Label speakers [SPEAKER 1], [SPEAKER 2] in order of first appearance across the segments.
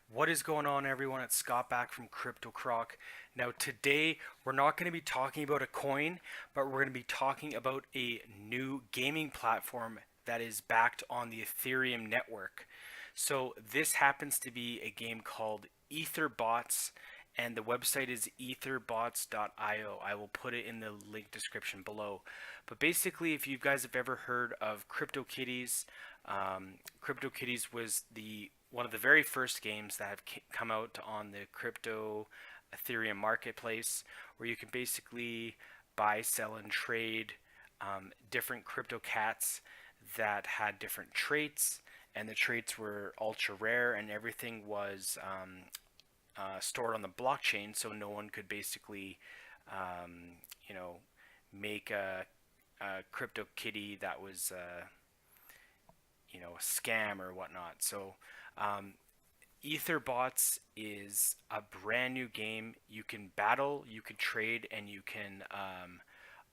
[SPEAKER 1] What is going on, everyone? It's Scott back from Crypto Croc. Now, today we're not going to be talking about a coin, but we're going to be talking about a new gaming platform that is backed on the Ethereum network. So, this happens to be a game called Etherbots, and the website is etherbots.io. I will put it in the link description below. But basically, if you guys have ever heard of CryptoKitties, CryptoKitties was the one of the very first games that have come out on the crypto Ethereum marketplace, where you can basically buy, sell, and trade different crypto cats that had different traits, and the traits were ultra rare, and everything was stored on the blockchain, so no one could basically, um, you know, make a crypto kitty that was, a scam or whatnot. So, um, Etherbots is a brand new game. You can battle, you can trade, and you can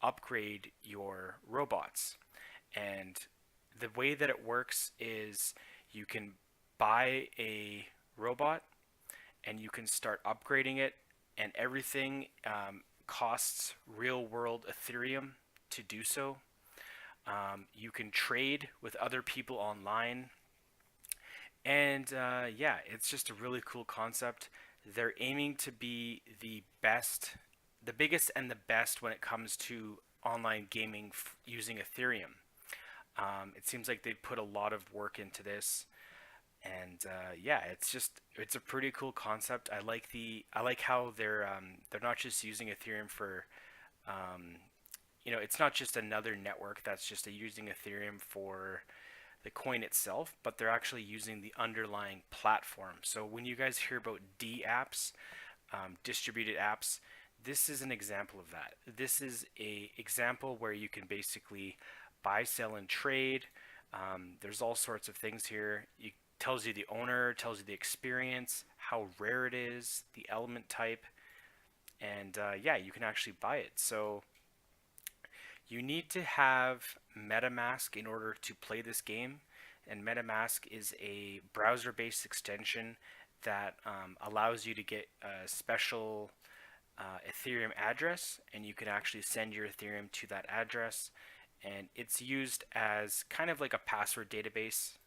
[SPEAKER 1] upgrade your robots. And the way that it works is you can buy a robot and you can start upgrading it, and everything costs real world Ethereum to do so. You can trade with other people online, and yeah, it's just a really cool concept. They're aiming to be the best, the biggest, and the best when it comes to online gaming using Ethereum. It seems like they put a lot of work into this, and yeah, it's a pretty cool concept. I like how they're not just using Ethereum for um, it's not just another network that's just using Ethereum for the coin itself, but they're actually using the underlying platform. So when you guys hear about D apps, distributed apps, this is an example of that. This is a example where you can basically buy, sell, and trade. There's all sorts of things here. It tells you the owner, tells you the experience, how rare it is, the element type, and yeah, you can actually buy it. So you need to have MetaMask in order to play this game, and MetaMask is a browser-based extension that allows you to get a special Ethereum address, and you can actually send your Ethereum to that address. And it's used as kind of like a password database.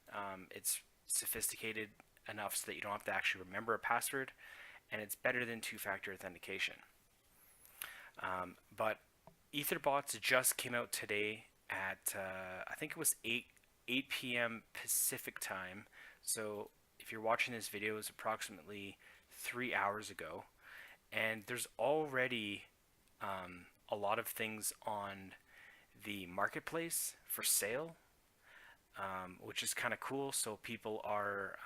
[SPEAKER 1] It's sophisticated enough so that you don't have to actually remember a password, and it's better than two-factor authentication. But Etherbots just came out today at I think it was 8 p.m. Pacific time. So if you're watching this video, it's approximately 3 hours ago, and there's already a lot of things on the marketplace for sale, which is kind of cool. So people are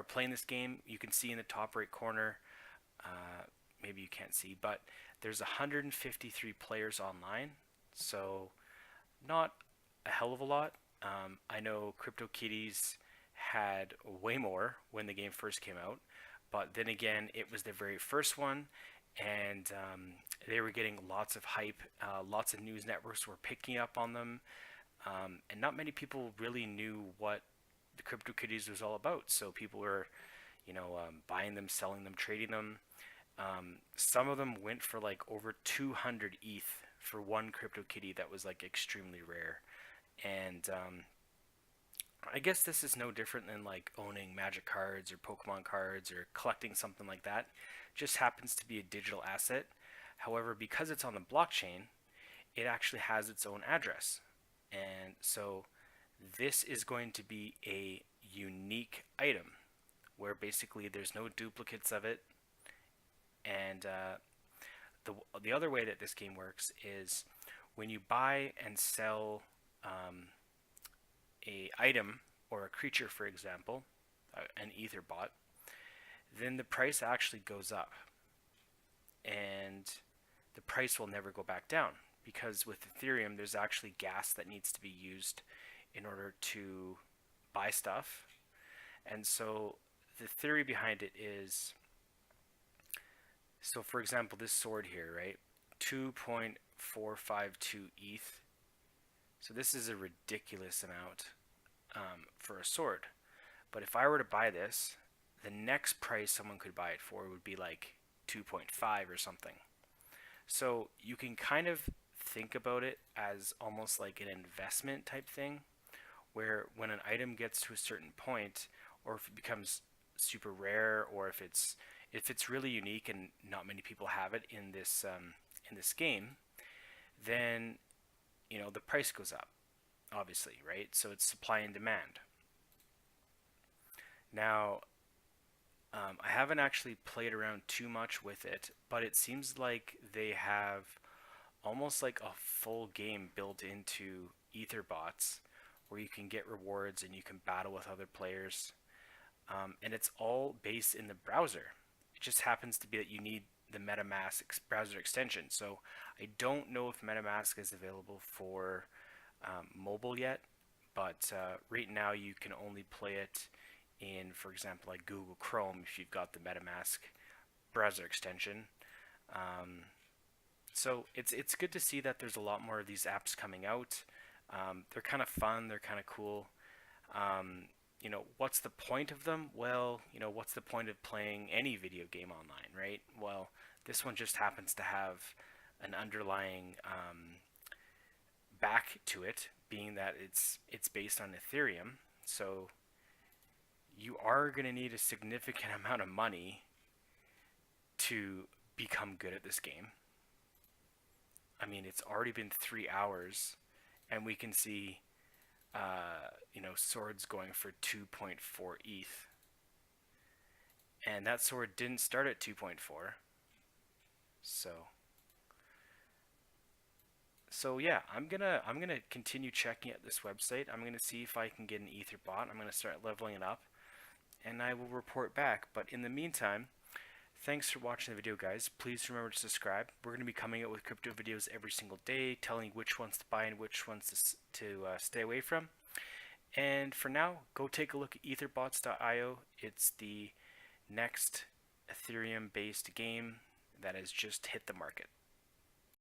[SPEAKER 1] playing this game. You can see in the top right corner. Maybe you can't see, but there's 153 players online, so not a hell of a lot. I know CryptoKitties had way more when the game first came out, but then again, it was the very first one, and they were getting lots of hype. Lots of news networks were picking up on them, and not many people really knew what the CryptoKitties was all about. So people were, buying them, selling them, trading them. Some of them went for like over 200 ETH for one CryptoKitty that was like extremely rare. And I guess this is no different than like owning Magic cards or Pokemon cards or collecting something like that. Just happens to be a digital asset. However, because it's on the blockchain, it actually has its own address. And so this is going to be a unique item where basically there's no duplicates of it. And the other way that this game works is when you buy and sell a item or a creature, for example, an Etherbot, then the price actually goes up, and the price will never go back down because with Ethereum, there's actually gas that needs to be used in order to buy stuff. And so the theory behind it is, so for example, this sword here, right? 2.452 ETH. So this is a ridiculous amount for a sword. But if I were to buy this, the next price someone could buy it for would be like 2.5 or something. So you can kind of think about it as almost like an investment type thing, where when an item gets to a certain point, or if it becomes super rare, or if it's really unique and not many people have it in this game, then the price goes up, obviously, right? So it's supply and demand. Now, I haven't actually played around too much with it, but it seems like they have almost like a full game built into Etherbots, where you can get rewards and you can battle with other players. And it's all based in the browser. It just happens to be that you need the MetaMask browser extension. So I don't know if MetaMask is available for mobile yet, but right now you can only play it in, for example, like Google Chrome if you've got the MetaMask browser extension. Um, so it's good to see that there's a lot more of these apps coming out. They're kind of fun. They're kind of cool. What's the point of them? Well, what's the point of playing any video game online, right? Well, this one just happens to have an underlying back to it, being that it's based on Ethereum. So you are going to need a significant amount of money to become good at this game. I mean, it's already been 3 hours, and we can see, swords going for 2.4 ETH, and that sword didn't start at 2.4. So, yeah, I'm gonna continue checking out this website. I'm gonna see if I can get an Etherbot. I'm gonna start leveling it up, and I will report back. But in the meantime, thanks for watching the video, guys. Please remember to subscribe. We're going to be coming out with crypto videos every single day, telling you which ones to buy and which ones to stay away from. And for now, go take a look at etherbots.io. It's the next Ethereum-based game that has just hit the market.